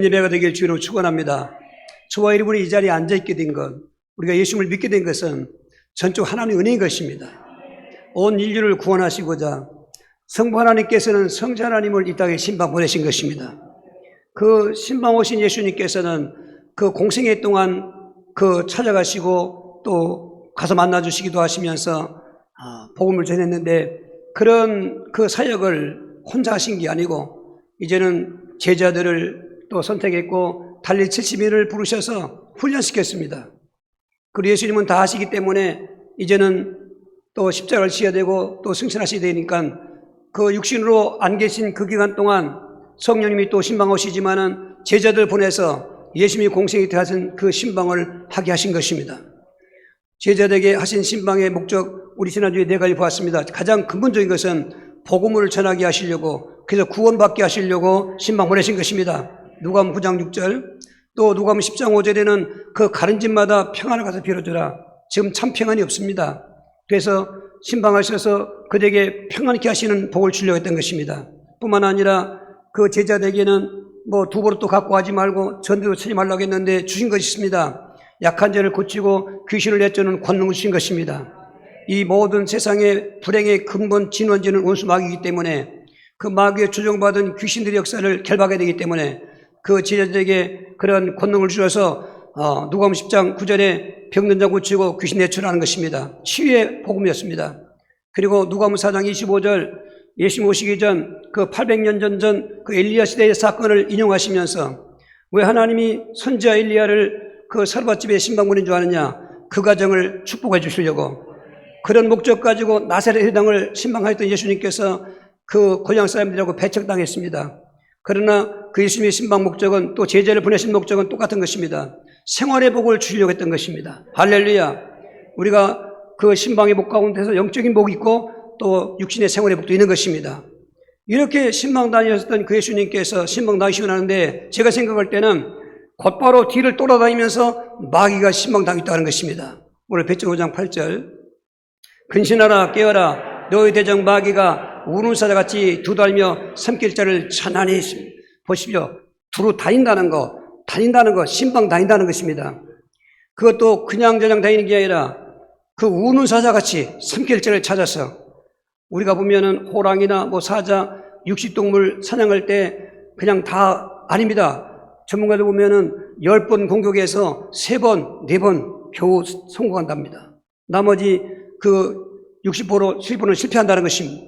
예배가 되길 주로 축원합니다. 저와 여러분이 이 자리에 앉아있게 된 것, 우리가 예수님을 믿게 된 것은 전적 하나님의 은혜인 것입니다. 온 인류를 구원하시고자 성부 하나님께서는 성자 하나님을 이 땅에 신방 보내신 것입니다. 그 신방 오신 예수님께서는 그 공생애 동안 찾아가시고 또 가서 만나주시기도 하시면서 복음을 전했는데, 그런 그 사역을 혼자 하신 게 아니고 이제는 제자들을 또 선택했고 달리 70인을 부르셔서 훈련시켰습니다. 그리고 예수님은 다 하시기 때문에 이제는 또 십자가를 지어야 되고 또 승천하셔야 되니까 그 육신으로 안 계신 그 기간 동안 성령님이 또 신방 오시지만은 제자들 보내서 예수님이 공생에 하신 그 신방을 하게 하신 것입니다. 제자들에게 하신 신방의 목적, 우리 지난주에 네 가지 보았습니다. 가장 근본적인 것은 복음을 전하게 하시려고, 그래서 구원받게 하시려고 신방 보내신 것입니다. 누가복음 9장 6절, 또 누가복음 10장 5절에는 그 가는 집마다 평안을 가서 빌어주라. 지금 참 평안이 없습니다. 그래서 신방하셔서 그들에게 평안케 하시는 복을 주려고 했던 것입니다. 뿐만 아니라 그 제자들에게는 두 그릇도 갖고 가지 말고 전대도 치지 말라고 했는데 주신 것이 있습니다. 약한 자를 고치고 귀신을 내쫓는 권능을 주신 것입니다. 이 모든 세상의 불행의 근본 진원지는 원수 마귀이기 때문에 그 마귀에 조종받은 귀신들의 역사를 결박해야 되기 때문에 그 제자들에게 그런 권능을 주셔서 누가복음 10장 9절에 병든 자 고치고 귀신 내쫓으라는 것입니다. 치유의 복음이었습니다. 그리고 누가복음 4장 25절, 예수님 오시기 전 그 800년 전 그 엘리야 시대의 사건을 인용하시면서 왜 하나님이 선지자 엘리야를 그 사르밧집에 신방 보낸 줄 아느냐, 그 가정을 축복해 주시려고, 그런 목적 가지고 나사렛 회당을 신방하였던 예수님께서 그 고향 사람들하고 배척당했습니다. 그러나 그 예수님의 신방 목적은, 또 제자를 보내신 목적은 똑같은 것입니다. 생활의 복을 주시려고 했던 것입니다. 할렐루야. 우리가 그 신방의 복 가운데서 영적인 복이 있고 또 육신의 생활의 복도 있는 것입니다. 이렇게 신방 다니셨던 그 예수님께서 신방 다니시고 나는데, 제가 생각할 때는 곧바로 뒤를 돌아다니면서 마귀가 신방 당했다는 것입니다. 오늘 베드로 5장 8절, 근신하라 깨어라 너희 대적 마귀가 우는 사자같이 두달며 삼킬 자를 찾나니 있습니다. 보십시오. 두루 다닌다는 거 신방 다닌다는 것입니다. 그것도 그냥 저냥 다니는 게 아니라 그 우는 사자같이 삼킬 자를 찾아서, 우리가 보면은 호랑이나 사자, 육식동물 사냥할 때 그냥 다 아닙니다. 전문가들 보면은 10번 공격해서 3번, 4번 겨우 성공한답니다. 나머지 그 60%, 70%는 실패한다는 것입니다.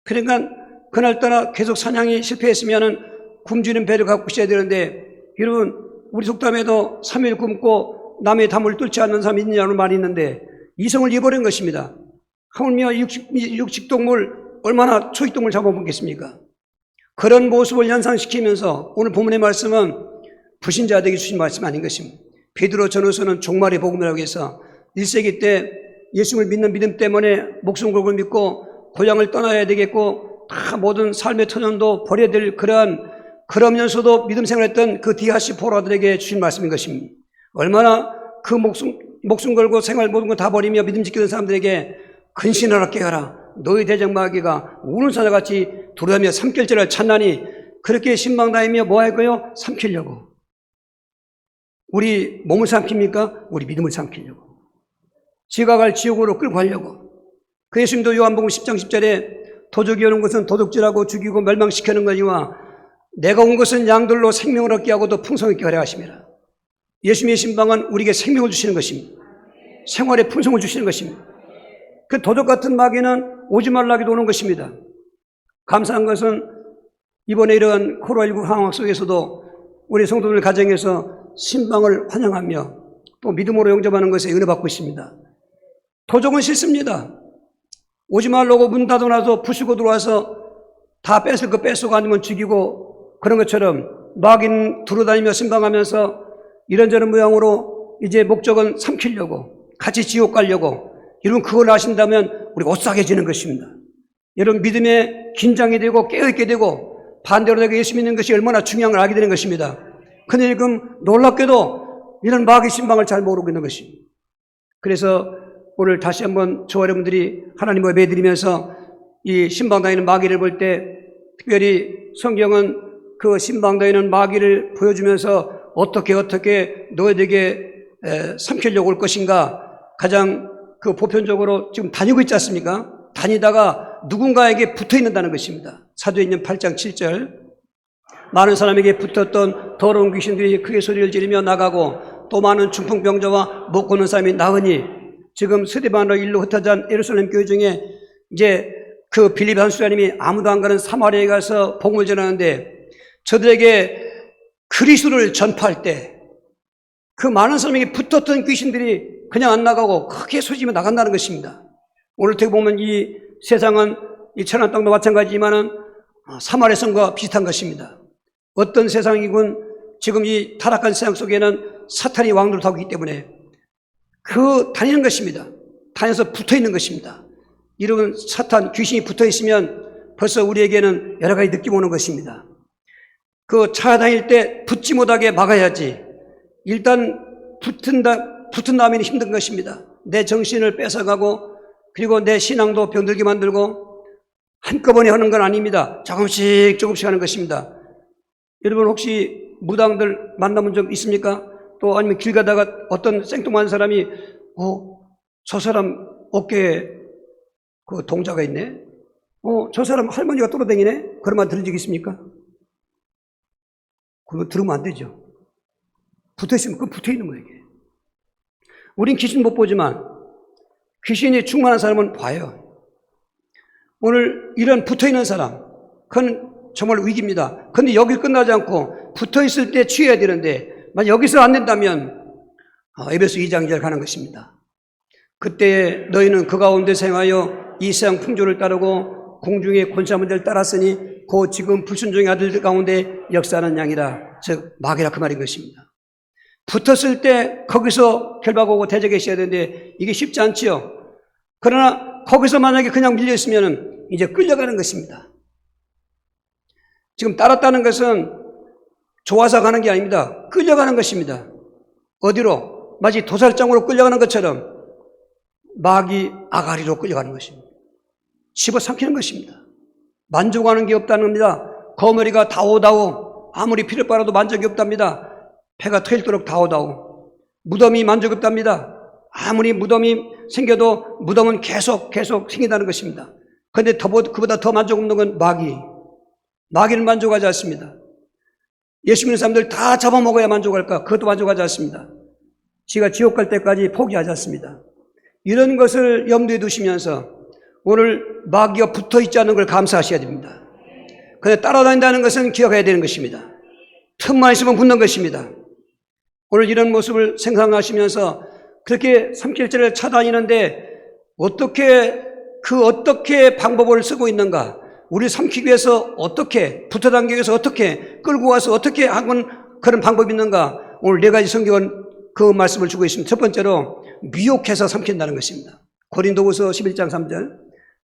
그러니까 그날따라 계속 사냥이 실패했으면은 굶주린 배를 갖고 있어야 되는데, 여러분, 우리 속담에도 3일 굶고 남의 담을 뚫지 않는 사람이 있느냐는 말이 있는데, 이성을 잃어버린 것입니다. 하물며 육식동물, 얼마나 초식동물 잡아보겠습니까? 그런 모습을 연상시키면서 오늘 본문의 말씀은 불신자들에게 주신 말씀 아닌 것입니다. 베드로 전후서는 종말의 복음이라고 해서 1세기 때 예수님을 믿는 믿음 때문에 목숨 걸고 믿고 고향을 떠나야 되겠고 다 모든 삶의 터전도 버려야 될 그러면서도 믿음 생활했던 그 디아시 포로들에게 주신 말씀인 것입니다. 얼마나 그 목숨 걸고 생활 모든 거 다 버리며 믿음 지키는 사람들에게 근신하라 깨어라 너희 대적 마귀가 우는 사자같이 두루다니며 삼킬 자를 찾나니, 그렇게 신방다니며 뭐 할 거요? 삼키려고. 우리 몸을 삼킵니까? 우리 믿음을 삼키려고. 지각할 지옥으로 끌고 가려고. 그 예수님도 요한복음 10장 10절에 도적이 오는 것은 도둑질하고 죽이고 멸망시키는 거니와 내가 온 것은 양들로 생명을 얻게 하고 또 풍성을 얻게 하려 하심이라. 예수님의 신방은 우리에게 생명을 주시는 것입니다. 생활의 풍성을 주시는 것입니다. 그 도적 같은 마귀는 오지 말라기도 오는 것입니다. 감사한 것은 이번에 이러한 코로나19 상황 속에서도 우리 성도들 가정에서 신방을 환영하며 또 믿음으로 영접하는 것에 은혜 받고 있습니다. 도적은 싫습니다. 오지 말라고 문 닫아놔서 부수고 들어와서 다 뺏을 거 뺏어가 아니면 죽이고 그런 것처럼 마귀는 두루다니며 신방하면서 이런저런 모양으로 이제 목적은 삼키려고, 같이 지옥 가려고. 여러분, 그걸 아신다면 우리가 오싹해지는 것입니다. 여러분, 믿음에 긴장이 되고 깨어있게 되고 반대로 내가 예수 믿는 것이 얼마나 중요한 걸 알게 되는 것입니다. 근데 지금 놀랍게도 이런 마귀 신방을 잘 모르고 있는 것입니다. 그래서 오늘 다시 한번 저와 여러분들이 하나님을 예배드리면서 이 신방 다니는 마귀를 볼 때 특별히 성경은 그 신방도에 있는 마귀를 보여주면서 어떻게 너희에게 삼키려고 올 것인가 가장 그 보편적으로 지금 다니고 있지 않습니까? 다니다가 누군가에게 붙어 있는다는 것입니다. 사도행전 8장 7절 많은 사람에게 붙었던 더러운 귀신들이 크게 소리를 지르며 나가고 또 많은 중풍병자와 못 걷는 사람이 나으니 지금 스데반으로 일로 흩어진 예루살렘 교회 중에 이제 그 빌립 한수라님이 아무도 안 가는 사마리아에 가서 복음을 전하는데 저들에게 그리스도를 전파할 때 그 많은 사람에게 붙었던 귀신들이 그냥 안 나가고 크게 소리지며 나간다는 것입니다. 오늘 어떻게 보면 이 세상은 이 천한 땅도 마찬가지지만은 사마리아 성과 비슷한 것입니다. 어떤 세상이군 지금 이 타락한 세상 속에는 사탄이 왕노릇하고 있기 때문에 그 다니는 것입니다. 다녀서 붙어 있는 것입니다. 이런 사탄 귀신이 붙어 있으면 벌써 우리에게는 여러 가지 느낌 오는 것입니다. 그 차 다닐 때 붙지 못하게 막아야지. 일단 붙은 다음에는 힘든 것입니다. 내 정신을 뺏어가고 그리고 내 신앙도 병들게 만들고 한꺼번에 하는 건 아닙니다. 조금씩 하는 것입니다. 여러분 혹시 무당들 만나본 적 있습니까? 또 아니면 길 가다가 어떤 생뚱한 사람이 저 사람 어깨에 그 동자가 있네? 저 사람 할머니가 돌아다니네? 그런 말 들은 적 있습니까? 그거 들으면 안 되죠. 붙어있으면 그 붙어있는 거예요. 이게. 우린 귀신 못 보지만 귀신이 충만한 사람은 봐요. 오늘 이런 붙어있는 사람, 그건 정말 위기입니다. 그런데 여기 끝나지 않고 붙어있을 때 취해야 되는데 만약 여기서 안 된다면 에베소 2장 2절 가는 것입니다. 그때 너희는 그 가운데 생하여 이 세상 풍조를 따르고 공중의 권세한 자를 따랐으니 곧 지금 불순종의 아들들 가운데 역사하는 양이라 즉 마귀라 그 말인 것입니다. 붙었을 때 거기서 결박하고 대적에 있어야 되는데 이게 쉽지 않지요. 그러나 거기서 만약에 그냥 밀려있으면 이제 끌려가는 것입니다. 지금 따랐다는 것은 좋아서 가는 게 아닙니다. 끌려가는 것입니다. 어디로? 마치 도살장으로 끌려가는 것처럼 마귀 아가리로 끌려가는 것입니다. 집어삼키는 것입니다. 만족하는 게 없다는 겁니다. 거머리가 다오다오 아무리 피를 빨아도 만족이 없답니다. 배가 터일도록 다오다오 무덤이 만족이 없답니다. 아무리 무덤이 생겨도 무덤은 계속 생긴다는 것입니다. 그런데 그보다 더 만족 없는 건 마귀는 만족하지 않습니다. 예수 믿는 사람들 다 잡아먹어야 만족할까? 그것도 만족하지 않습니다. 지가 지옥 갈 때까지 포기하지 않습니다. 이런 것을 염두에 두시면서 오늘 마귀가 붙어있지 않은 걸 감사하셔야 됩니다. 그런데 따라다닌다는 것은 기억해야 되는 것입니다. 틈만 있으면 붙는 것입니다. 오늘 이런 모습을 생각하시면서 그렇게 삼킬절을 찾아다니는데 어떻게 방법을 쓰고 있는가? 우리 삼키기 위해서 어떻게, 붙어당기기 위해서 어떻게, 끌고 와서 어떻게 하는 그런 방법이 있는가? 오늘 4가지 성경은 그 말씀을 주고 있습니다. 첫 번째로 미혹해서 삼킨다는 것입니다. 고린도후서 11장 3절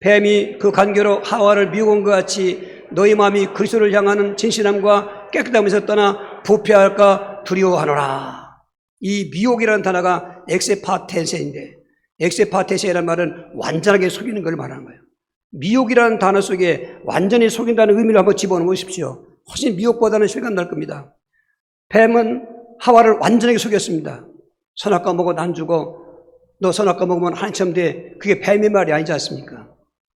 뱀이 그 간교로 하와를 미혹한 것 같이 너희 마음이 그리스도를 향하는 진실함과 깨끗함에서 떠나 부패할까 두려워하노라. 이 미혹이라는 단어가 엑세파테세인데 엑세파테세라는 말은 완전하게 속이는 걸 말하는 거예요. 미혹이라는 단어 속에 완전히 속인다는 의미를 한번 집어넣으십시오. 훨씬 미혹보다는 실감 날 겁니다. 뱀은 하와를 완전하게 속였습니다. 선악과 먹어 난 주고 너 선악과 먹으면 한참 돼. 그게 뱀의 말이 아니지 않습니까?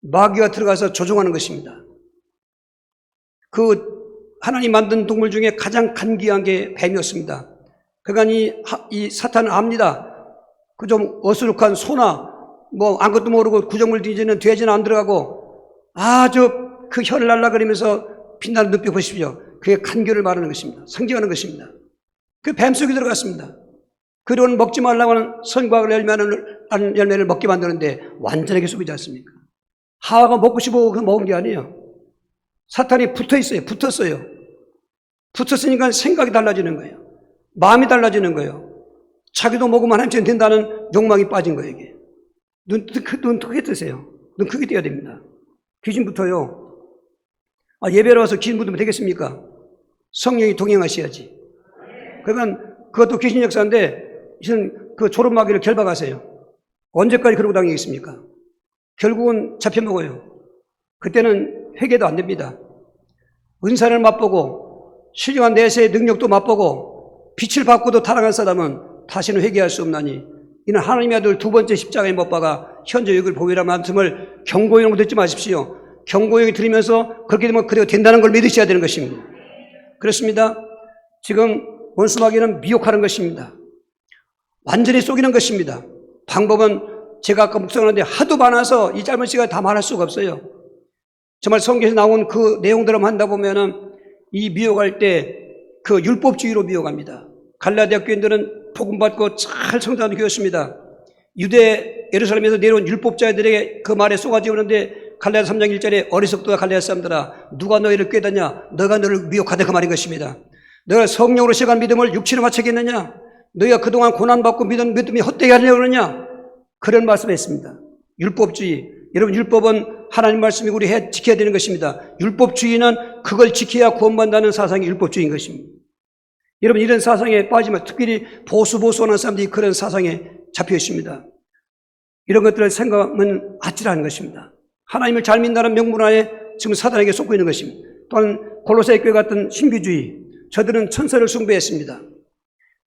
마귀가 들어가서 조종하는 것입니다. 그 하나님 만든 동물 중에 가장 간귀한 게 뱀이었습니다. 그러니까 이 사탄은 압니다. 그 좀 어수룩한 소나 뭐 아무것도 모르고 구정물 뒤지는 돼지는 안 들어가고 아주 그 혀를 날라거리면서 빛나는 눈빛 보십시오. 그게 간교를 말하는 것입니다. 상징하는 것입니다. 그 뱀 속에 들어갔습니다. 그리고는 먹지 말라고 하는 선과학을 열매를 먹게 만드는데 완전하게 속이지 않습니까? 하와가 먹고 싶어 먹은 게 아니에요. 사탄이 붙었어요. 붙었으니까 생각이 달라지는 거예요. 마음이 달라지는 거예요. 자기도 먹으면 한참 된다는 욕망이 빠진 거예요, 이게. 눈 크게 뜨세요. 눈 크게 떠야 됩니다. 귀신부터요. 예배로 와서 귀신 붙으면 되겠습니까? 성령이 동행하셔야지. 그러면 그것도 귀신 역사인데, 그 졸업마귀를 결박하세요. 언제까지 그러고 다니겠습니까? 결국은 잡혀먹어요. 그때는 회개도 안 됩니다. 은사를 맛보고 신령한 내세의 능력도 맛보고 빛을 받고도 타락한 사람은 다시는 회개할 수 없나니 이는 하나님의 아들 두 번째 십자가에 못 박아 현재 여기를 보이라 말씀을 경고용으로 듣지 마십시오. 경고용이 들으면서 그렇게 되면 그래도 된다는 걸 믿으셔야 되는 것입니다. 그렇습니다. 지금 원수마귀는 미혹하는 것입니다. 완전히 속이는 것입니다. 방법은 제가 아까 묵상하는데 하도 많아서 이 짧은 시간에 다 말할 수가 없어요. 정말 성경에서 나온 그 내용들을 한다 보면은 이 미혹할 때 그 율법주의로 미혹합니다. 갈라디아 교인들은 복음 받고 잘 성장하는 교회였습니다. 유대 예루살렘에서 내려온 율법자들에게 그 말에 쏘가지오는데 갈라디아 3장 1절에 어리석도다 갈라디아 사람들아 누가 너희를 꾀다냐 너가 너를 미혹하다 그 말인 것입니다. 너가 성령으로 시작한 믿음을 육체로 마치겠느냐 너희가 그동안 고난받고 믿은 믿음이 헛되게 하려고 그러냐 그런 말씀을 했습니다. 율법주의 여러분 율법은 하나님 말씀이 우리 지켜야 되는 것입니다. 율법주의는 그걸 지켜야 구원받는다는 사상이 율법주의인 것입니다. 여러분 이런 사상에 빠지면 특별히 보수하는 사람들이 그런 사상에 잡혀 있습니다. 이런 것들을 생각하면 아찔한 것입니다. 하나님을 잘 믿는다는 명분하에 지금 사단에게 속고 있는 것입니다. 또한 골로새 교회 같은 신비주의 저들은 천사를 숭배했습니다.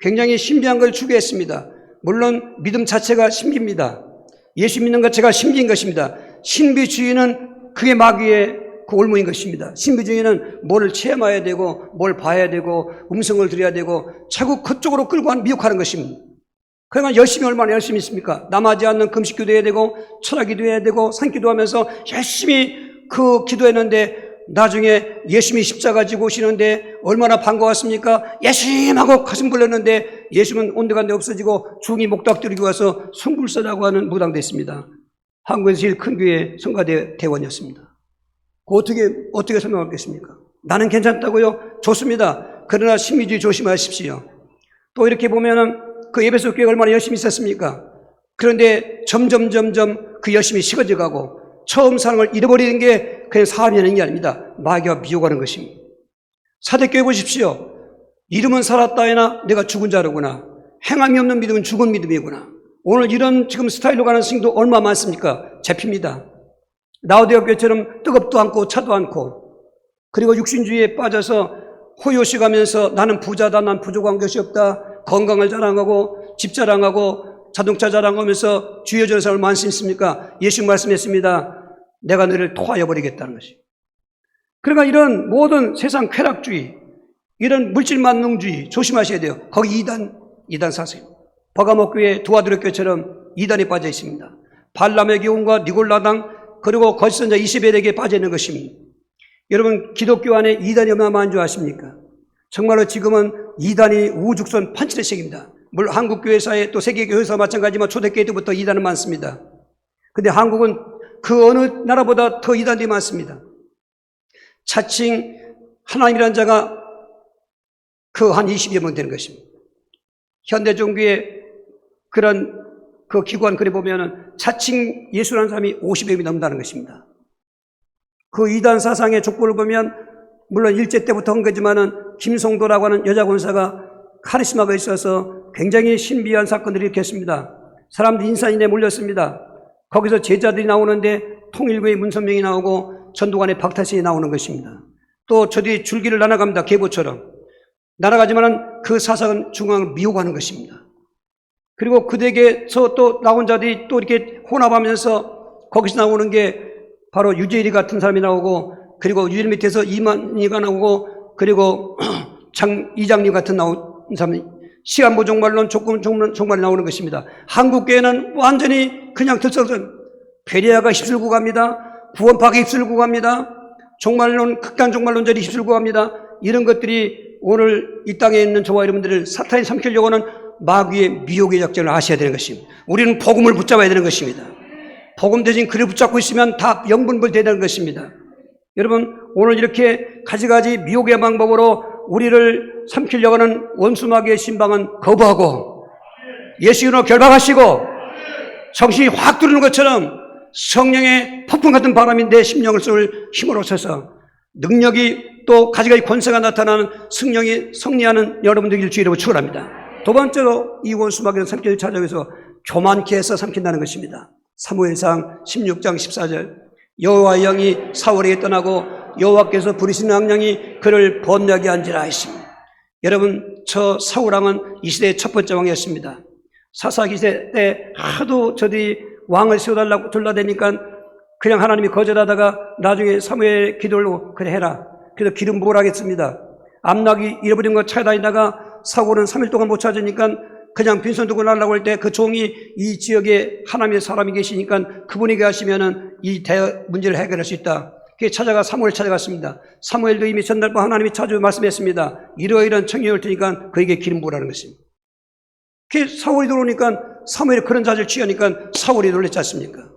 굉장히 신비한 걸 추구했습니다. 물론 믿음 자체가 신비입니다. 예수 믿는 것 자체가 신비인 것입니다. 신비주의는 그게 마귀의 그 올무인 것입니다. 신비주의는 뭐를 체험해야 되고 뭘 봐야 되고 음성을 들어야 되고 자꾸 그쪽으로 끌고 미혹하는 것입니다. 그러니까 열심히 얼마나 열심히 있습니까? 남하지 않는 금식 기도해야 되고 철학 기도해야 되고 산기도하면서 열심히 그 기도했는데 나중에 예수님이 십자가 지고 오시는데 얼마나 반가웠습니까? 예수님하고 가슴 불렀는데 예수님은 온데간데 없어지고 중이 목닥들이고 와서 성불사라고 하는 무당도 있습니다. 한국에서 제일 큰 교회 성가대 대원이었습니다. 어떻게 설명하겠습니까? 나는 괜찮다고요? 좋습니다. 그러나 신비주의 조심하십시오. 또 이렇게 보면은 그 에베소 교회가 얼마나 열심히 있었습니까? 그런데 점점 그 열심이 식어져 가고 처음 사랑을 잃어버리는 게 그냥 사람이 하는 게 아닙니다. 마귀가 미혹하는 것입니다. 사대교회 보십시오. 이름은 살았다 하나 내가 죽은 자로구나. 행함이 없는 믿음은 죽은 믿음이구나. 오늘 이런 지금 스타일로 가는 스님도 얼마 많습니까? 잡힙니다. 라오디게아 교회처럼 뜨겁도 않고 차도 않고 그리고 육신주의에 빠져서 호요시 가면서 나는 부자다, 난 부족한 것이 없다, 건강을 자랑하고 집 자랑하고 자동차 자랑하면서 주여지는 사람을 많습니까? 예수 말씀했습니다. 내가 너를 토하여 버리겠다는 것이. 그러니까 이런 모든 세상 쾌락주의, 이런 물질 만능주의 조심하셔야 돼요. 거기 이단 사세요. 버가모 교회, 두아드로 교회처럼 이단에 빠져 있습니다. 발람의 교훈과 니골라당 그리고 거짓 선자 이세벨에게 빠져 있는 것입니다. 여러분 기독교 안에 이단이 얼마나 줄 아십니까? 정말로 지금은 이단이 우죽선 판치레식입니다. 물론 한국교회사에 또 세계교회사 마찬가지지만 초대교회 때부터 이단은 많습니다. 근데 한국은 그 어느 나라보다 더 이단들이 많습니다. 자칭 하나님이라는 자가 그 한 20여 명 되는 것입니다. 현대종교의 그런 그 기관 글에 보면은 자칭 예수라는 사람이 50여 명이 넘는다는 것입니다. 그 이단 사상의 족보를 보면 물론 일제 때부터 한 거지만은 김송도라고 하는 여자 권사가 카리스마가 있어서 굉장히 신비한 사건들을 일으켰습니다. 사람들이 인산인에 몰렸습니다. 거기서 제자들이 나오는데 통일교의 문선명이 나오고 전도관의 박타신이 나오는 것입니다. 또 저들이 줄기를 날아갑니다. 계보처럼. 날아가지만은 그 사상은 중앙을 미혹하는 것입니다. 그리고 그들에게서 또 나온 자들이 또 이렇게 혼합하면서 거기서 나오는 게 바로 유재일이 같은 사람이 나오고 그리고 유재일 밑에서 이만희가 나오고 그리고 이장님 같은 나온 사람이 시간보 종말론, 종말이 나오는 것입니다. 한국교회는 완전히 그냥 들썩들썩 베레아가 휩쓸고 갑니다. 구원파가 휩쓸고 갑니다. 종말론, 극단 종말론자들이 휩쓸고 갑니다. 이런 것들이 오늘 이 땅에 있는 저와 여러분들을 사탄이 삼키려고 하는 마귀의 미혹의 작전을 아셔야 되는 것입니다. 우리는 복음을 붙잡아야 되는 것입니다. 복음 대신 그를 붙잡고 있으면 다 영분별되는 것입니다. 여러분 오늘 이렇게 가지가지 미혹의 방법으로 우리를 삼키려고 하는 원수마귀의 신방은 거부하고 예수 이름으로 결박하시고 정신이 확 들어오는 것처럼 성령의 폭풍 같은 바람이 내 심령을 쏠 힘으로 서서 능력이 또 가지가지 권세가 나타나는 성령이 승리하는 여러분들을 주의로 축원합니다. 두 번째로 이 원수마귀는 삼키를 찾아오면서 교만케 해서 삼킨다는 것입니다. 사무엘상 16장 14절 여호와의 영이 사울에게 떠나고 여호와께서 부리신 악령이 그를 번뇌하게 한지라 했습니다. 여러분, 저 사울왕은 이 시대의 첫 번째 왕이었습니다. 사사기세 때 하도 저들이 왕을 세워달라고 둘러대니까 그냥 하나님이 거절하다가 나중에 사무엘 기도로 그래 해라. 그래서 기름 부으라 하겠습니다. 암낙이 잃어버린 거 찾아다니다가 사울은 3일 동안 못 찾으니까 그냥 빈손 두고 날라고 할 때 그 종이 이 지역에 하나님의 사람이 계시니까 그분에게 하시면은 이 문제를 해결할 수 있다. 그게 찾아가 사무엘 찾아갔습니다. 사무엘도 이미 전날밤 하나님이 자주 말씀했습니다. 이러이러한 청년이 올 테니까 그에게 기름 부으라는 것입니다. 그 사울이 들어오니까 사무엘이 그런 자세를 취하니까 사울이 놀랬지 않습니까?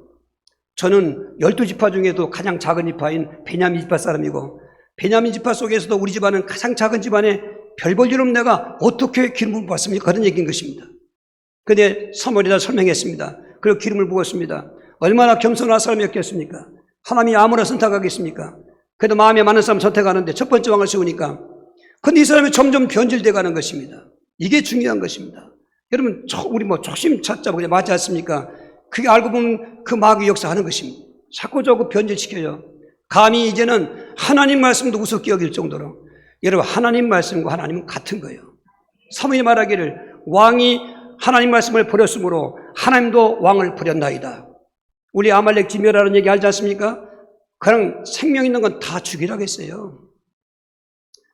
저는 12지파 중에도 가장 작은 지파인 베냐민 지파 사람이고 베냐민 지파 속에서도 우리 집안은 가장 작은 집안에 별 볼 일 없는 내가 어떻게 기름을 부었습니까? 그런 얘기인 것입니다. 그런데 사무엘이 다 설명했습니다. 그리고 기름을 부었습니다. 얼마나 겸손한 사람이었겠습니까? 하나님이 아무나 선택하겠습니까? 그래도 마음에 맞는 사람 선택하는데 첫 번째 왕을 세우니까 근데 이 사람이 점점 변질되어 가는 것입니다. 이게 중요한 것입니다. 여러분, 우리 조심 찾자 그냥 맞지 않습니까? 그게 알고 보면 그 마귀 역사하는 것입니다. 자꾸 변질시켜요. 감히 이제는 하나님 말씀도 우습게 여길 정도로. 여러분, 하나님 말씀과 하나님은 같은 거예요. 사무엘이 말하기를 왕이 하나님 말씀을 버렸으므로 하나님도 왕을 버렸나이다. 우리 아말렉 지멸하는 얘기 알지 않습니까? 그냥 생명 있는 건 다 죽이라고 했어요.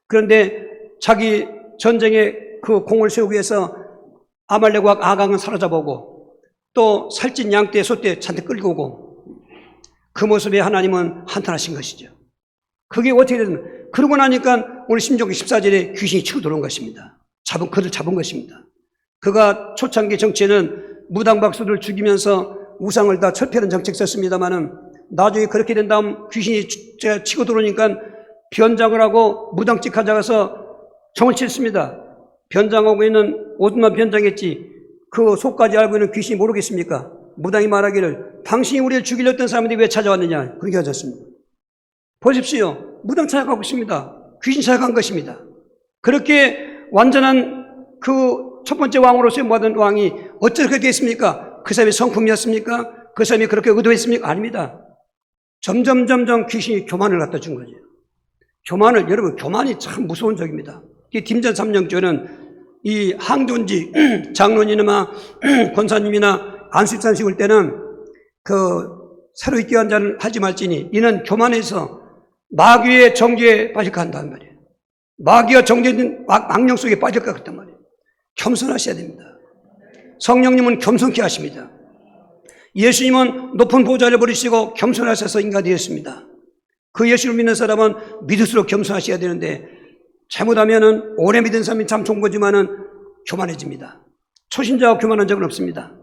그런데 자기 전쟁에 그 공을 세우기 위해서 아말렉과 아강은 사로잡아오고 또 살찐 양떼, 소떼 잔뜩 끌고 오고 그 모습에 하나님은 한탄하신 것이죠. 그게 어떻게 되든 그러고 나니까 오늘 신명기 14절에 귀신이 치고 들어온 것입니다. 그를 잡은 것입니다. 그가 초창기 정치에는 무당박수를 죽이면서 우상을 다 철폐하는 정책 썼습니다만은 나중에 그렇게 된 다음 귀신이 치고 들어오니까 변장을 하고 무당집 가져가서 정을 쳤습니다. 변장하고 있는 옷만 변장했지 그 속까지 알고 있는 귀신이 모르겠습니까? 무당이 말하기를 당신이 우리를 죽이려 했던 사람들이 왜 찾아왔느냐 그렇게 하셨습니다. 보십시오. 무당 찾아가고 있습니다. 귀신 찾아간 것입니다. 그렇게 완전한 그 첫 번째 왕으로 세움받은 왕이 어찌 그렇게 했습니까? 그 사람이 성품이었습니까? 그 사람이 그렇게 의도했습니까? 아닙니다. 점점 귀신이 교만을 갖다 준 거죠. 여러분, 교만이 참 무서운 적입니다. 이 김전 3년교는 이 항존지 장로님이나 권사님이나 안식산식 올 때는 그 새로 있게 한 자는 하지 말지니 이는 교만해서 마귀의 정죄에 빠질까 한단 말이에요. 마귀와 정죄된 악령 속에 빠질까 그랬단 말이에요. 겸손하셔야 됩니다. 성령님은 겸손케 하십니다. 예수님은 높은 보좌를 버리시고 겸손하셔서 인간이 되었습니다. 그 예수를 믿는 사람은 믿을수록 겸손하셔야 되는데 잘못하면은 오래 믿은 사람이 참 좋은 거지만은 교만해집니다. 초신자가 교만한 적은 없습니다.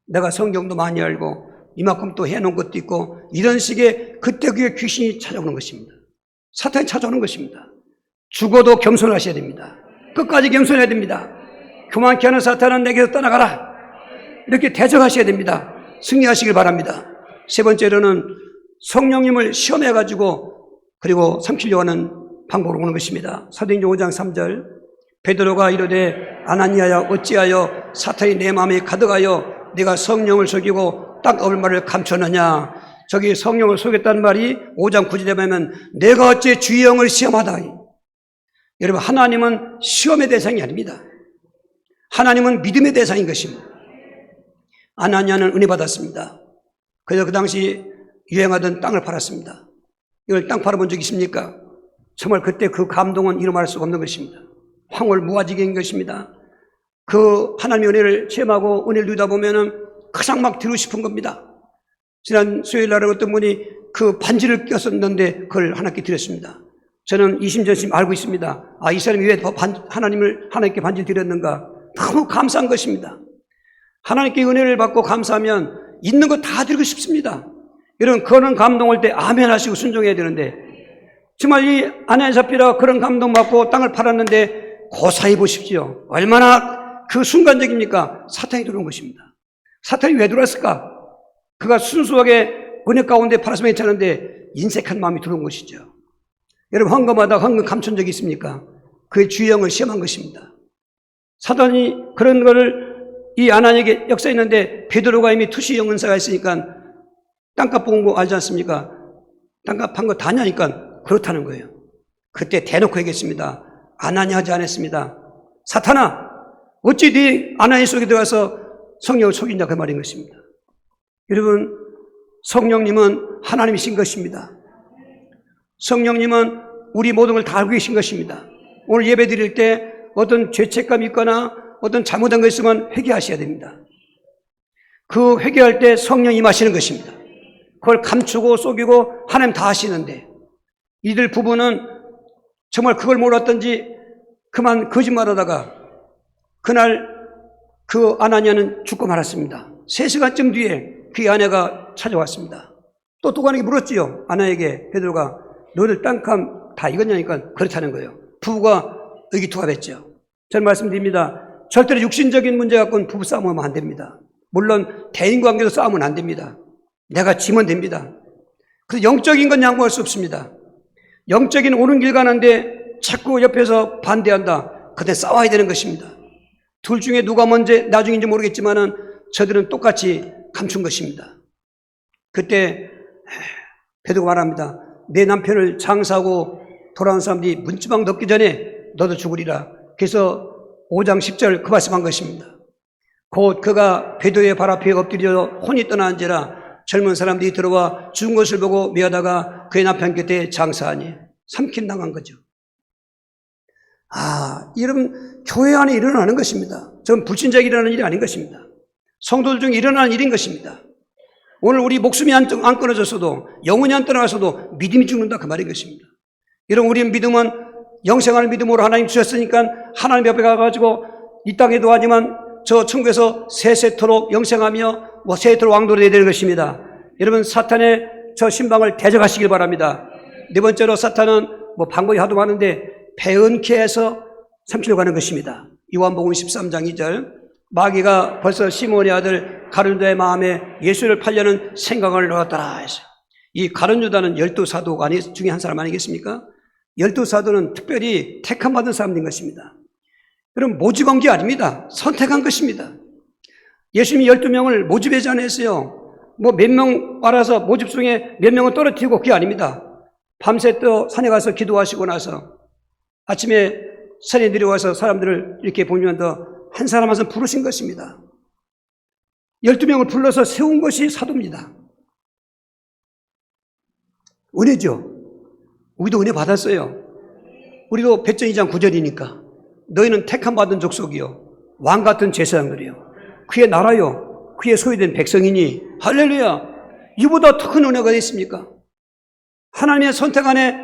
내가 성경도 많이 알고 이만큼 또 해놓은 것도 있고 이런 식의 그때 그의 귀신이 찾아오는 것입니다. 사탄이 찾아오는 것입니다. 죽어도 겸손하셔야 됩니다. 끝까지 겸손해야 됩니다. 교만케 하는 사탄은 내게서 떠나가라. 이렇게 대적하셔야 됩니다. 승리하시길 바랍니다. 세 번째로는 성령님을 시험해가지고 그리고 삼키려고 하는 방법으로 오는 것입니다. 사도행전 5장 3절 베드로가 이르되 아나니아야 어찌하여 사탄이 내 마음에 가득하여 네가 성령을 속이고 딱 얼마를 감추느냐. 저기 성령을 속였다는 말이 5장 9절에 보면 내가 어찌 주의 영을 시험하다. 여러분, 하나님은 시험의 대상이 아닙니다. 하나님은 믿음의 대상인 것입니다. 아나니아는 은혜 받았습니다. 그래서 그 당시 유행하던 땅을 팔았습니다. 이걸 땅 팔아본 적 있습니까? 정말 그때 그 감동은 이루 말할 수가 없는 것입니다. 황홀 무아지경인 것입니다. 그 하나님의 은혜를 체험하고 은혜를 누리다 보면은 가장 막 드리고 싶은 겁니다. 지난 수요일 날에 어떤 분이 그 반지를 꼈었는데 그걸 하나님께 드렸습니다. 저는 이심전심 알고 있습니다. 이 사람이 왜 하나님께 반지를 드렸는가? 너무 감사한 것입니다. 하나님께 은혜를 받고 감사하면 있는 거 다 드리고 싶습니다. 이런 그런 감동 올 때 아멘 하시고 순종해야 되는데 정말 이 아나니아 삽비라가 그런 감동 받고 땅을 팔았는데 고사해 보십시오. 얼마나 그 순간적입니까? 사탄이 들어온 것입니다. 사탄이 왜 들어왔을까? 그가 순수하게 은혜 가운데 팔았으면 괜찮은데 인색한 마음이 들어온 것이죠. 여러분, 황금하다 황금 감춘 적이 있습니까? 그의 주영을 시험한 것입니다. 사단이 그런 거를 이 아나니에게 역사했는데 베드로가 이미 투시 영은사가 있으니까 땅값 본 거 알지 않습니까? 땅값 한 거 다냐니까 그렇다는 거예요. 그때 대놓고 얘기했습니다. 아나니 하지 않았습니다. 사탄아, 어찌 네 아나니 속에 들어가서 성령을 속이냐, 그 말인 것입니다. 여러분, 성령님은 하나님이신 것입니다. 성령님은 우리 모든 걸 다 알고 계신 것입니다. 오늘 예배 드릴 때 어떤 죄책감이 있거나 어떤 잘못한 거 있으면 회개하셔야 됩니다. 그 회개할 때 성령이 임하시는 것입니다. 그걸 감추고 속이고 하나님 다 하시는데, 이들 부부는 정말 그걸 몰랐던지 그만 거짓말하다가 그날 그 아나니아는 죽고 말았습니다. 3시간쯤 뒤에 그의 아내가 찾아왔습니다. 또 간에게 물었지요. 아나에게 베드로가 너희들 땅값 다 익었냐니까 그렇다는 거예요. 부부가 의기투합했죠. 저는 말씀드립니다. 절대로 육신적인 문제 갖고는 부부 싸움하면 안 됩니다. 물론 대인관계도 싸우면 안 됩니다. 내가 지면 됩니다. 그래서 영적인 건 양보할 수 없습니다. 영적인 옳은 길 가는데 자꾸 옆에서 반대한다. 그때 싸워야 되는 것입니다. 둘 중에 누가 먼저 나중인지 모르겠지만은 저들은 똑같이 감춘 것입니다. 그때 베드로가 말합니다. 내 남편을 장사하고 돌아온 사람들이 문지방 덮기 전에 너도 죽으리라. 그래서 5장 10절 그 말씀한 것입니다. 곧 그가 베드로의 발 앞에 엎드려 혼이 떠나앉으라. 젊은 사람들이 들어와 죽은 것을 보고 미하다가 그의 남편 곁에 장사하니 삼킨당한 거죠. 이런 교회 안에 일어나는 것입니다. 전 불신자에게 일어나는 일이 아닌 것입니다. 성도들 중에 일어나는 일인 것입니다. 오늘 우리 목숨이 안 끊어졌어도, 영혼이 안 떠나가서도 믿음이 죽는다, 그 말인 것입니다. 이런 우리의 믿음은 영생하는 믿음으로 하나님 주셨으니까 하나님 옆에 가가지고 이 땅에도 하지만 저 천국에서 세세토록 영생하며 세세토록 왕도로 되야 되는 것입니다. 여러분, 사탄의 저 신방을 대적하시길 바랍니다. 네 번째로, 사탄은 방법이 하도 많은데 배은케 해서 삼키려고 하는 것입니다. 요한복음 13장 2절, 마귀가 벌써 시몬의 아들 가룟유다의 마음에 예수를 팔려는 생각을 넣었더라 해서, 이 가룟유다는 12사도 중에 한 사람 아니겠습니까? 12사도는 특별히 택함받은 사람인 것입니다. 여러분, 모집한 게 아닙니다. 선택한 것입니다. 예수님이 12명을 모집하지 않았어요. 몇 명 알아서 모집 중에 몇 명은 떨어뜨리고, 그게 아닙니다. 밤새 또 산에 가서 기도하시고 나서 아침에 산에 내려와서 사람들을 이렇게 보면서 한 사람 한 사람 부르신 것입니다. 12명을 불러서 세운 것이 사도입니다. 은혜죠. 우리도 은혜 받았어요. 우리도 백전 2장 9절이니까 너희는 택함받은 족속이요 왕 같은 제사장들이요 그의 나라요 그의 소유된 백성이니, 할렐루야. 이보다 더 큰 은혜가 있습니까? 하나님의 선택 안에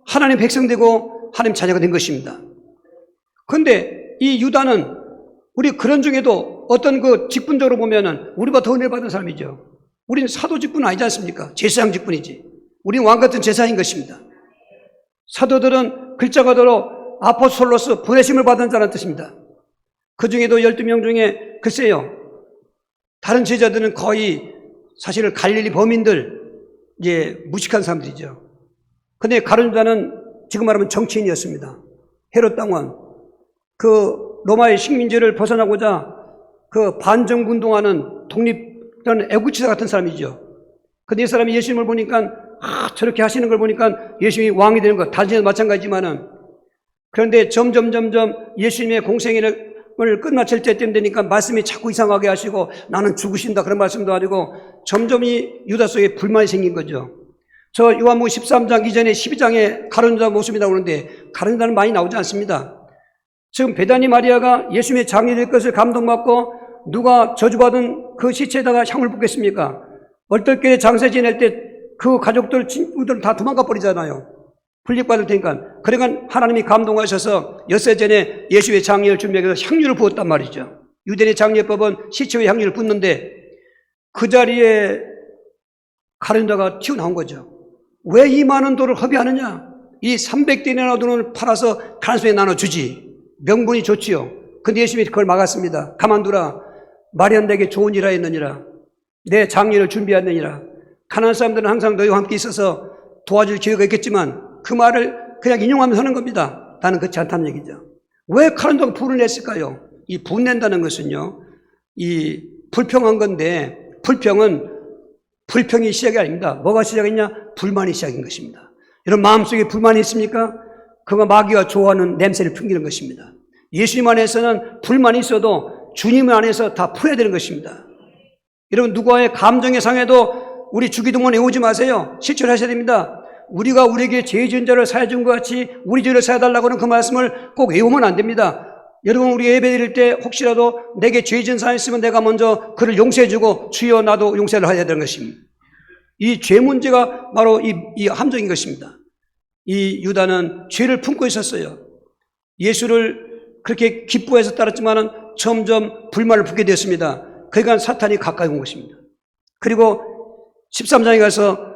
하나님 백성 되고 하나님 자녀가 된 것입니다. 그런데 이 유다는 우리 그런 중에도 어떤 그 직분적으로 보면은 우리보다 더 은혜 받은 사람이죠. 우리는 사도 직분 아니지 않습니까? 제사장 직분이지. 우리는 왕 같은 제사장인 것입니다. 사도들은 글자 그대로 아포스톨로스, 보내심을 받은 자라는 뜻입니다. 그 중에도 12명 중에 글쎄요, 다른 제자들은 거의 사실 갈릴리 범인들, 무식한 사람들이죠. 근데 가룟유다는 지금 말하면 정치인이었습니다. 헤롯 당원, 그 로마의 식민지를 벗어나고자 그 반정운동하는 독립전 애국지사 같은 사람이죠. 근데 이 사람이 예수님을 보니까 저렇게 하시는 걸 보니까 예수님이 왕이 되는 것, 다른 마찬가지지만은, 그런데 점점 예수님의 공생애를 끝마칠 때쯤 되니까 말씀이 자꾸 이상하게 하시고 나는 죽으신다 그런 말씀도 하시고 점점 이 유다 속에 불만이 생긴 거죠. 저 요한복음 13장 이전에 12장에 가룟유다 모습이 나오는데 가룟유다는 많이 나오지 않습니다. 지금 베다니 마리아가 예수님의 장례 될 것을 감동받고 누가 저주받은 그 시체에다가 향을 붓겠습니까? 얼떨결에 장세 지낼 때 그 가족들, 친구들 다 도망가 버리잖아요. 불릭받을 테니까. 그러니까 하나님이 감동하셔서 엿새 전에 예수의 장례를 준비해서 향유를 부었단 말이죠. 유대인의 장례법은 시체 위에 향유를 붓는데 그 자리에 가룟유다가 튀어나온 거죠. 왜 이 많은 돈을 허비하느냐? 이 300데나리온 돈을 팔아서 가난성에 나눠주지. 명분이 좋지요. 근데 예수님이 그걸 막았습니다. 가만두라. 마리아 내게 좋은 일하 했느니라. 내 장례를 준비했느니라. 가난한 사람들은 항상 너희와 함께 있어서 도와줄 기회가 있겠지만 그 말을 그냥 인용하면서 하는 겁니다. 나는 그렇지 않다는 얘기죠. 왜 가룟유다가 불을 냈을까요? 이 분낸다는 것은요, 이 불평한 건데, 불평은 불평이 시작이 아닙니다. 뭐가 시작했냐? 불만이 시작인 것입니다. 여러분 마음속에 불만이 있습니까? 그거 마귀가 좋아하는 냄새를 풍기는 것입니다. 예수님 안에서는 불만이 있어도 주님 안에서 다 풀어야 되는 것입니다. 여러분 누구와의 감정의 상해도 우리 주기도문 외우지 마세요. 실천하셔야 됩니다. 우리가 우리에게 죄 지은 자를 사해 준 것 같이 우리 죄를 사해 달라고 하는 그 말씀을 꼭 외우면 안 됩니다. 여러분 우리 예배 드릴 때 혹시라도 내게 죄 지은 사람 있으면 내가 먼저 그를 용서해 주고 주여 나도 용서를 해야 되는 것입니다. 이 죄 문제가 바로 이 함정인 것입니다. 이 유다는 죄를 품고 있었어요. 예수를 그렇게 기뻐해서 따랐지만은 점점 불만을 품게 되었습니다. 그러니까 사탄이 가까이 온 것입니다. 그리고 13장에 가서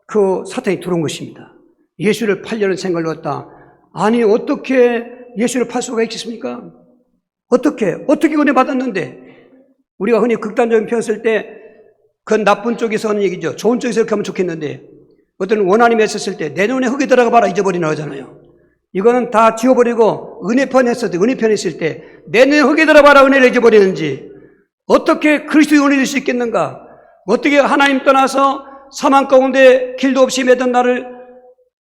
그 사탄이 들어온 것입니다. 예수를 팔려는 생각을 했다. 아니 어떻게 예수를 팔 수가 있겠습니까? 어떻게 은혜 받았는데. 우리가 흔히 극단적인 표현 쓸 때 그건 나쁜 쪽에서 하는 얘기죠. 좋은 쪽에서 이렇게 하면 좋겠는데 어떤 원한이 맺혔을 때 내 눈에 흙이 들어가 봐라 잊어버리나 하잖아요. 이거는 다 지워버리고 은혜편 했을 때 은혜편 있을 때 내 눈에 흙이 들어봐라 은혜를 잊어버리는지 어떻게 그리스도의 은혜를 줄 수 있겠는가? 어떻게 하나님 떠나서 사망 가운데 길도 없이 매던 나를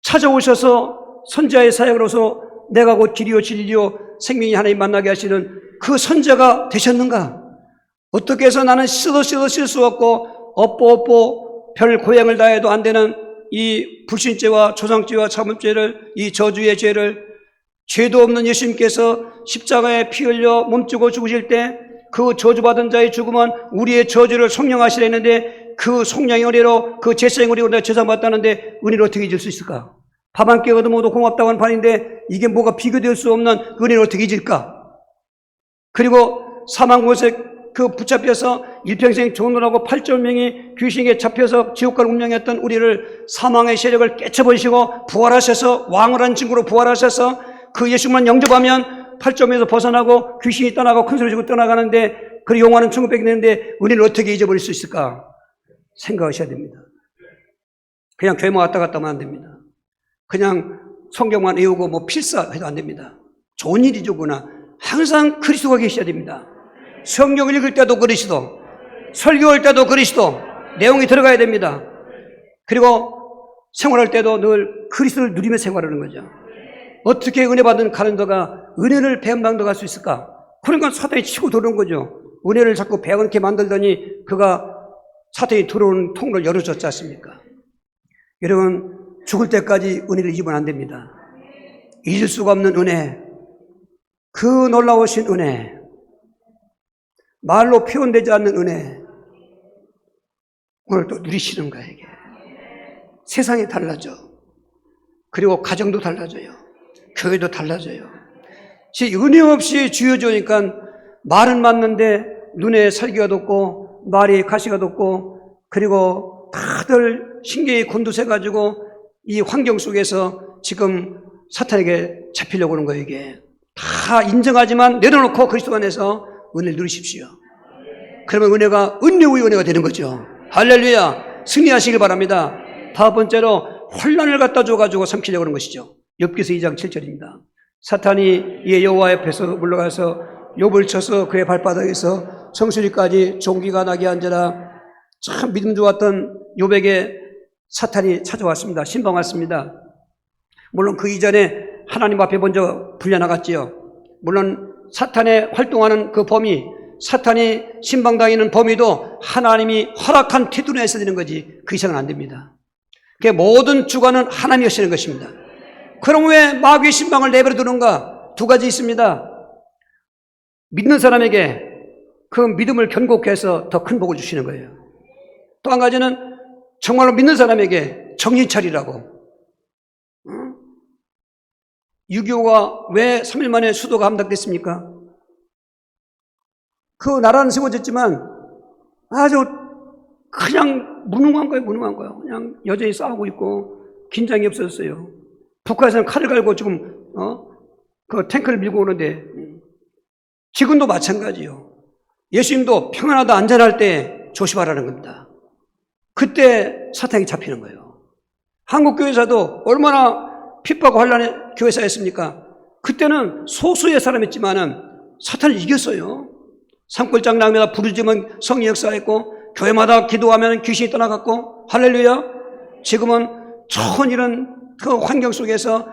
찾아오셔서 선지자의 사역으로서 내가 곧 길이요 진리요 생명이 하나님 만나게 하시는 그 선지자가 되셨는가? 어떻게 해서 나는 씻어 쉴 수 없고 업보 별 고향을 다해도 안 되는 이 불신죄와 조상죄와 참음죄를 이 저주의 죄를 죄도 없는 예수님께서 십자가에 피 흘려 몸주고 죽으실 때 그 저주받은 자의 죽음은 우리의 저주를 속량하시려 했는데 그 속량의 은혜로 그 제사의 은혜로 내가 제사받았다는데 은혜를 어떻게 잊을 수 있을까? 밥 한 끼 얻어먹어도 고맙다고 하는 판인데 이게 뭐가 비교될 수 없는 은혜를 어떻게 잊을까? 그리고 사망곳에 그 붙잡혀서 일평생 종노라고 8조 명이 귀신에게 잡혀서 지옥 갈 운명했던 우리를 사망의 세력을 깨쳐버리시고 부활하셔서 왕을 한 친구로 부활하셔서 그 예수만 영접하면 8점에서 벗어나고 귀신이 떠나고 큰 소리 지고 떠나가는데 그 영원한 천국에 되는데 우리를 어떻게 잊어버릴 수 있을까? 생각하셔야 됩니다. 그냥 교회만 왔다 갔다 하면 안 됩니다. 그냥 성경만 외우고 뭐 필사해도 안 됩니다. 좋은 일이죠, 그러나 항상 그리스도가 계셔야 됩니다. 성경을 읽을 때도 그리스도, 설교할 때도 그리스도, 내용이 들어가야 됩니다. 그리고 생활할 때도 늘 그리스도를 누리며 생활하는 거죠. 어떻게 은혜 받은 가난도가 은혜를 배은방도 갈 수 있을까? 그러니까 사탄이 치고 들어오는 거죠. 은혜를 자꾸 배은케 만들더니 그가 사탄이 들어오는 통로를 열어줬지 않습니까? 여러분 죽을 때까지 은혜를 잊으면 안 됩니다. 잊을 수가 없는 은혜, 그 놀라우신 은혜, 말로 표현되지 않는 은혜, 오늘 또 누리시는 거예요. 이게 세상이 달라져. 그리고 가정도 달라져요. 교회도 달라져요. 은혜 없이 주어지니까 말은 맞는데 눈에 살기가 돋고 말이 가시가 돋고 그리고 다들 신경이 곤두서가지고 이 환경 속에서 지금 사탄에게 잡히려고 하는 거예요. 이게 다 인정하지만 내려놓고 그리스도 안에서 은혜를 누리십시오. 그러면 은혜가 은혜 위의 은혜가 되는 거죠. 할렐루야. 승리하시길 바랍니다. 다섯 번째로 혼란을 갖다 줘가지고 삼키려고 하는 것이죠. 욥기서 2장 7절입니다. 사탄이 이 여호와 옆에서 물러가서 욥을 쳐서 그의 발바닥에서 정수리까지 종기가 나게 앉아라. 참 믿음 좋았던 욥에게 사탄이 찾아왔습니다. 신방왔습니다. 물론 그 이전에 하나님 앞에 먼저 불려나갔지요. 물론 사탄의 활동하는 그 범위, 사탄이 신방당하는 범위도 하나님이 허락한 테두리 내에서 되는 거지 그 이상은 안 됩니다. 모든 주관은 하나님이 하시는 것입니다. 그럼 왜 마귀의 신방을 내버려 두는가? 두 가지 있습니다. 믿는 사람에게 그 믿음을 견고케 해서 더 큰 복을 주시는 거예요. 또 한 가지는 정말로 믿는 사람에게 정신 차리라고. 6.25가 왜 3일 만에 수도가 함락됐습니까? 그 나라는 세워졌지만 아주 그냥 무능한 거예요. 그냥 여전히 싸우고 있고 긴장이 없었어요. 북한에서는 칼을 갈고 지금 그 탱크를 밀고 오는데 지금도 마찬가지요. 예수님도 평안하다 안전할 때 조심하라는 겁니다. 그때 사탄이 잡히는 거예요. 한국 교회사도 얼마나 핍박과 환란의 교회사였습니까? 그때는 소수의 사람이었지만은 사탄을 이겼어요. 산골장 나무에다 부르짖으면 성령 역사했고 교회마다 기도하면 귀신이 떠나갔고 할렐루야. 지금은 천 이런 그 환경 속에서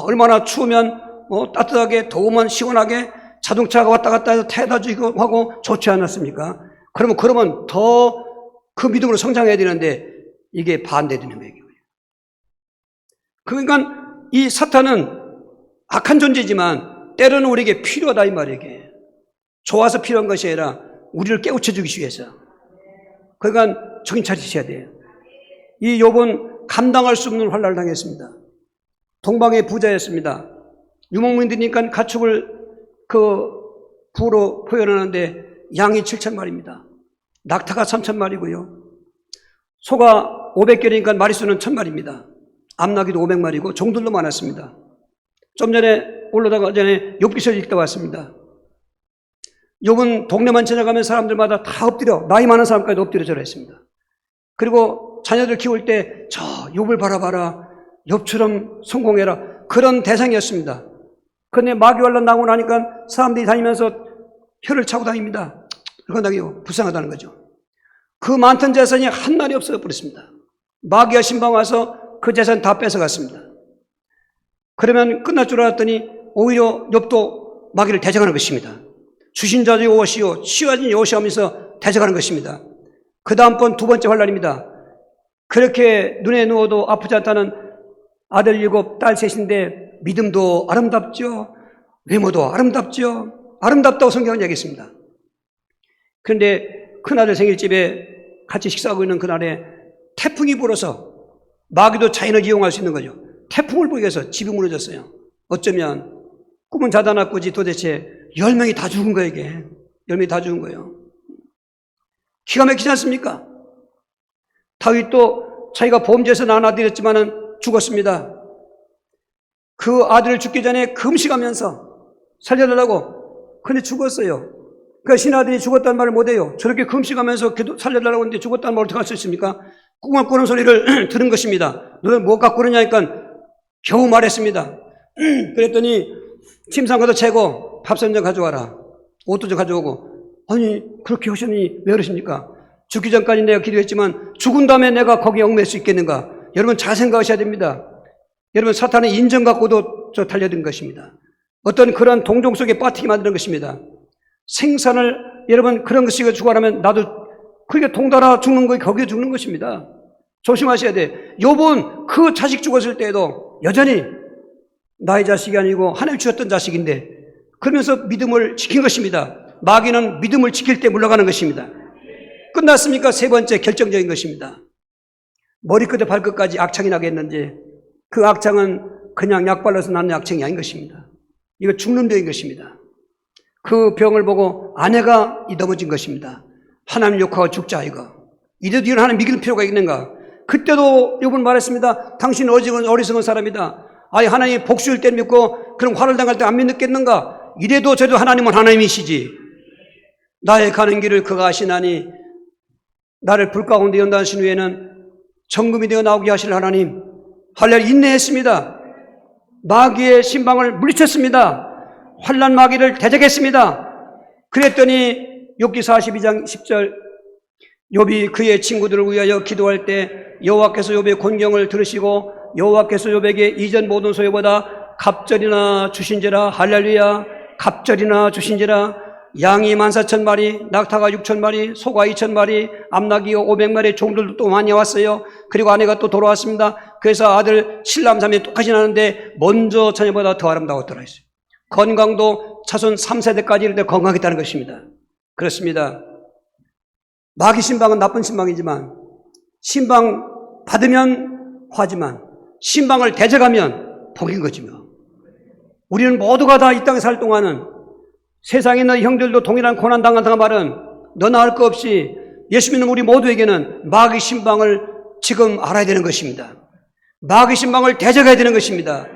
얼마나 추우면 따뜻하게, 더우면 시원하게 자동차가 왔다 갔다 해서 태워다 주고 하고 좋지 않았습니까? 그러면 더 그 믿음으로 성장해야 되는데 이게 반대되는 거예요. 그러니까 이 사탄은 악한 존재지만 때로는 우리에게 필요하다 이 말이에요. 이게. 좋아서 필요한 것이 아니라 우리를 깨우쳐주기 위해서. 그러니까 정신 차리셔야 돼요. 이 욥은 감당할 수 없는 환난을 당했습니다. 동방의 부자였습니다. 유목민들이니까 가축을 그 부로 표현하는데 양이 7,000마리입니다. 낙타가 3,000마리고요. 소가 500개니까 마리수는 1,000마리입니다. 암나귀도 500마리고 종들도 많았습니다. 좀 전에 올라다가 전에 욥기서를 읽다 왔습니다. 욥은 동네만 지나가면 사람들마다 다 엎드려, 나이 많은 사람까지 엎드려 절했습니다. 그리고 자녀들 키울 때 저 욥을 바라봐라, 욥처럼 성공해라, 그런 대상이었습니다. 그런데 마귀환란 나고 나니까 사람들이 다니면서 혀를 차고 다닙니다. 그건 불쌍하다는 거죠. 그 많던 재산이 한 날이 없어져 버렸습니다. 마귀와 신방 와서 그 재산 다 뺏어갔습니다. 그러면 끝날 줄 알았더니 오히려 욥도 마귀를 대적하는 것입니다. 주신 자도 여호와시요 취하신 여호와시오 하면서 대적하는 것입니다. 그 다음번 두 번째 환란입니다. 그렇게 눈에 누워도 아프지 않다는 아들 7, 딸 3인데 믿음도 아름답죠. 외모도 아름답죠. 아름답다고 성경은 얘기했습니다. 그런데 큰아들 생일집에 같이 식사하고 있는 그날에 태풍이 불어서 마귀도 자연을 이용할 수 있는 거죠. 태풍을 보기 위해서 집이 무너졌어요. 어쩌면 꿈은 자다 놨고지 도대체 10명이 다 죽은 거예요, 이게. 10명이 다 죽은 거예요. 기가 막히지 않습니까? 다윗도 자기가 범죄에서 낳은 아들이었지만은 죽었습니다. 그 아들을 죽기 전에 금식하면서 살려달라고. 근데 죽었어요. 그 신하들이 죽었다는 말을 못해요. 저렇게 금식하면서 살려달라고 했는데 죽었다는 말을 어떻게 할 수 있습니까? 꿈을 꾸는 소리를 들은 것입니다. 너는 뭐 갖고 그러냐니까 겨우 말했습니다. 그랬더니 침상가도 채고 밥 한 점 가져와라. 옷도 좀 가져오고. 아니 그렇게 하셨니 왜 그러십니까? 죽기 전까지 내가 기도했지만 죽은 다음에 내가 거기에 얽매일 수 있겠는가? 여러분 잘 생각하셔야 됩니다. 여러분 사탄은 인정 갖고도 달려든 것입니다. 어떤 그런 동종 속에 빠뜨리게 만드는 것입니다. 생산을 여러분 그런 것이 죽어라면 나도 그게 동달아 죽는 거에 거기에 죽는 것입니다. 조심하셔야 돼. 욥은 그 자식 죽었을 때에도 여전히 나의 자식이 아니고 하나님 주셨던 자식인데 그러면서 믿음을 지킨 것입니다. 마귀는 믿음을 지킬 때 물러가는 것입니다. 끝났습니까? 세 번째 결정적인 것입니다. 머리끝에 발끝까지 악창이 나겠는지 그 악창은 그냥 약 발라서 나는 악창이 아닌 것입니다. 이거 죽는 병인 것입니다. 그 병을 보고 아내가 넘어진 것입니다. 하나님 욕하고 죽자 이거. 이래도 이런 하나님 믿을 필요가 있는가? 그때도 욥은 말했습니다. 당신 어리석은 사람이다. 아니 하나님이 복수일 때 믿고 그럼 화를 당할 때 안 믿겠는가? 이래도 저도 하나님은 하나님이시지. 나의 가는 길을 그가 아시나니 나를 불 가운데 연단하신 후에는 정금이 되어 나오게 하실 하나님. 할렐루야 인내했습니다. 마귀의 신방을 물리쳤습니다. 환난 마귀를 대적했습니다. 그랬더니 욥기 42장 10절 욥이 그의 친구들을 위하여 기도할 때 여호와께서 욥의 곤경을 들으시고 여호와께서 욥에게 이전 모든 소유보다 갑절이나 주신지라. 할렐루야. 갑절이나 주신지라. 양이 14,000마리, 낙타가 6,000마리, 소가 2,000마리, 암나귀가 500마리, 종들도 또 많이 왔어요. 그리고 아내가 또 돌아왔습니다. 그래서 아들 7남3녀 똑같이 나는데 먼저 자녀보다 더 아름다웠더라 했어요. 건강도 자손 3세대까지 이르되 건강했다는 것입니다. 그렇습니다. 마귀 신방은 나쁜 신방이지만 신방 받으면 화지만 신방을 대적하면 복인 거지요. 우리는 모두가 다 이 땅에 살 동안은 세상에 있는 형들도 동일한 고난 당한다는 말은 너나 할 거 없이 예수 믿는 우리 모두에게는 마귀 신방을 지금 알아야 되는 것입니다. 마귀 신방을 대적해야 되는 것입니다.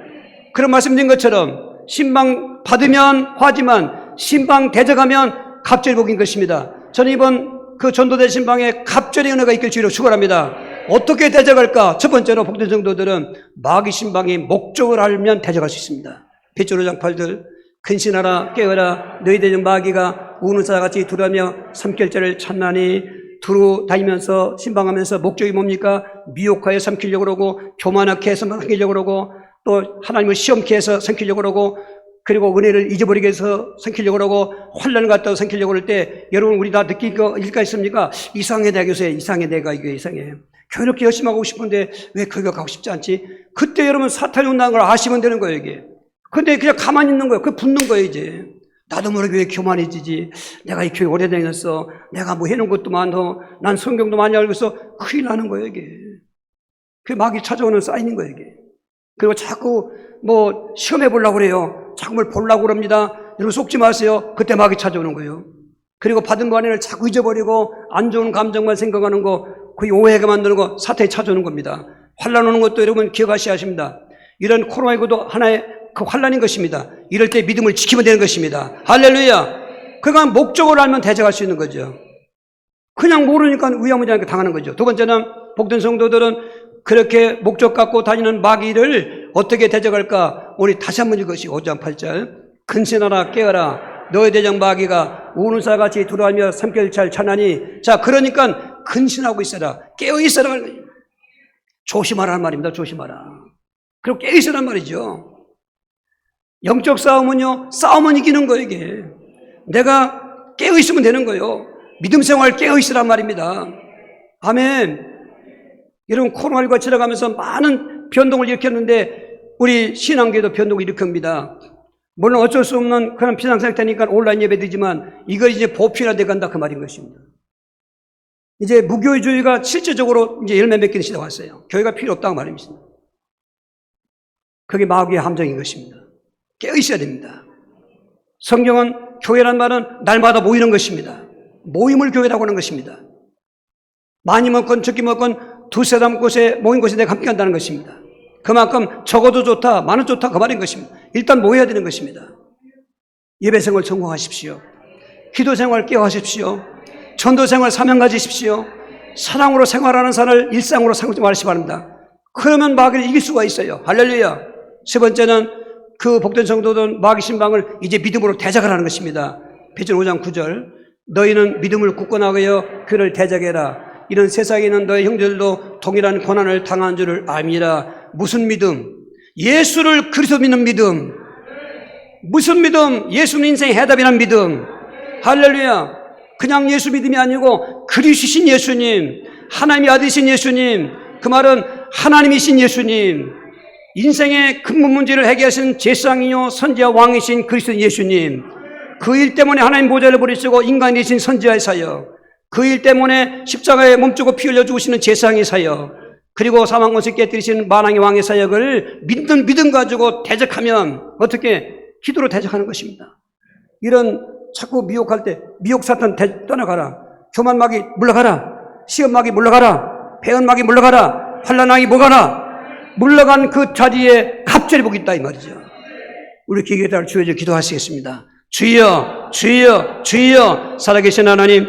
그런 말씀드린 것처럼 신방 받으면 화지만 신방 대적하면 갑절이 복인 것입니다. 저는 이번 그 전도대 신방에 갑절의 은혜가 있길 주로 축원합니다. 어떻게 대적할까? 첫 번째로 복된 성도들은 마귀 신방의 목적을 알면 대적할 수 있습니다. 베드로 5장 8절 근신하라 깨어라 너희 대적 마귀가 우는 사자같이 두려며 삼킬자를 찾나니 두루 다니면서 신방하면서 목적이 뭡니까? 미혹하여 삼키려고 그러고 교만하게 해서 삼키려고 그러고 또 하나님을 시험케 해서 삼키려고 그러고 그리고 은혜를 잊어버리게 해서 삼키려고 그러고 환란을 갖다 삼키려고 그럴 때 여러분 우리 다 느낄 거 일까 있습니까? 이상해 내가 요새 이상해 내가 이게 이상해. 교회 이렇게 열심히 하고 싶은데 왜 거기가 가고 싶지 않지? 그때 여러분 사탄이 온다는 걸 아시면 되는 거예요 이게. 근데 그냥 가만히 있는 거예요. 그 붙는 거예요 이제. 나도 모르게 왜 교만해지지? 내가 이 교회 오래 다녔어. 내가 뭐 해놓은 것도 많어. 난 성경도 많이 알고 있어. 큰일 나는 거예요 이게. 그게 마귀 찾아오는 사인인 거예요 이게. 그리고 자꾸 뭐 시험해 보려고 그래요. 자꾸 뭘 보려고 그럽니다. 여러분 속지 마세요. 그때 마귀 찾아오는 거예요. 그리고 받은 거 안에를 자꾸 잊어버리고 안 좋은 감정만 생각하는 거, 거의 오해하게 만드는 거, 사탄이 찾아오는 겁니다. 환란 오는 것도 여러분 기억하셔야 하십니다. 이런 코로나19도 하나의 그 환란인 것입니다. 이럴 때 믿음을 지키면 되는 것입니다. 할렐루야. 그러니까 목적을 알면 대적할 수 있는 거죠. 그냥 모르니까 위험하지 당하는 거죠. 두 번째는 복된 성도들은 그렇게 목적 갖고 다니는 마귀를 어떻게 대적할까? 우리 다시 한번 읽으시고 5장 8절. 근신하라 깨어라 너의 대적 마귀가 우는 사같이 들어가며 삼켜잘 차나니. 자, 그러니까 근신하고 있어라. 깨어 있어라. 조심하라는 말입니다. 조심하라. 그리고 깨어 있으란 말이죠. 영적 싸움은요, 싸움은 이기는 거예요, 이게. 내가 깨어 있으면 되는 거예요. 믿음 생활 깨어 있으란 말입니다. 아멘. 여러분, 코로나19가 지나가면서 많은 변동을 일으켰는데, 우리 신앙계도 변동을 일으킵니다. 물론 어쩔 수 없는 그런 비상상 되니까 온라인 예배되지만, 이걸 이제 보편화돼 간다, 그 말인 것입니다. 이제 무교회주의가 실제적으로 이제 열매 맺기는 시작왔어요. 교회가 필요 없다고 말입니다. 그게 마귀의 함정인 것입니다. 깨어 있어야 됩니다. 성경은 교회란 말은 날마다 모이는 것입니다. 모임을 교회라고 하는 것입니다. 많이 먹건 적게 먹건 두세 담 곳에 모인 곳에 내가 함께 한다는 것입니다. 그만큼 적어도 좋다, 많은 좋다 그 말인 것입니다. 일단 모여야 되는 것입니다. 예배생활 성공하십시오. 기도생활 깨어하십시오. 전도생활 사명 가지십시오. 사랑으로 생활하는 삶을 일상으로 삼지 마시기 바랍니다. 그러면 마귀를 이길 수가 있어요. 할렐루야. 세 번째는 그 복된 성도들은 마귀 신방을 이제 믿음으로 대적하라는 것입니다. 베드로 5장 9절. 너희는 믿음을 굳건하여 그를 대적해라. 이런 세상에는 너희 형제들도 동일한 고난을 당한 줄을 압니다. 무슨 믿음? 예수를 그리스도 믿는 믿음. 무슨 믿음? 예수는 인생의 해답이란 믿음. 할렐루야. 그냥 예수 믿음이 아니고 그리스도신 예수님, 하나님의 아들이신 예수님, 그 말은 하나님이신 예수님, 인생의 근본 문제를 해결하신 제사장이요 선지자 왕이신 그리스도 예수님, 그 일 때문에 하나님 보좌를 버리시고 인간이 되신 선지자의 사역, 그 일 때문에 십자가에 몸주고 피 흘려 죽으시는 제사장의 사역, 그리고 사망권세 깨뜨리시는 만왕의 왕의 사역을 믿는 믿음 가지고 대적하면 어떻게? 기도로 대적하는 것입니다. 이런 자꾸 미혹할 때 미혹 사탄 떠나가라. 교만 마귀 물러가라. 시험 마귀 물러가라. 배은 마귀 물러가라. 환난 마귀 물러가라. 물러간 그 자리에 갑절이 복이 있다 이 말이죠. 우리 기계를 주여 기도하시겠습니다. 주여 주여 주여 살아계신 하나님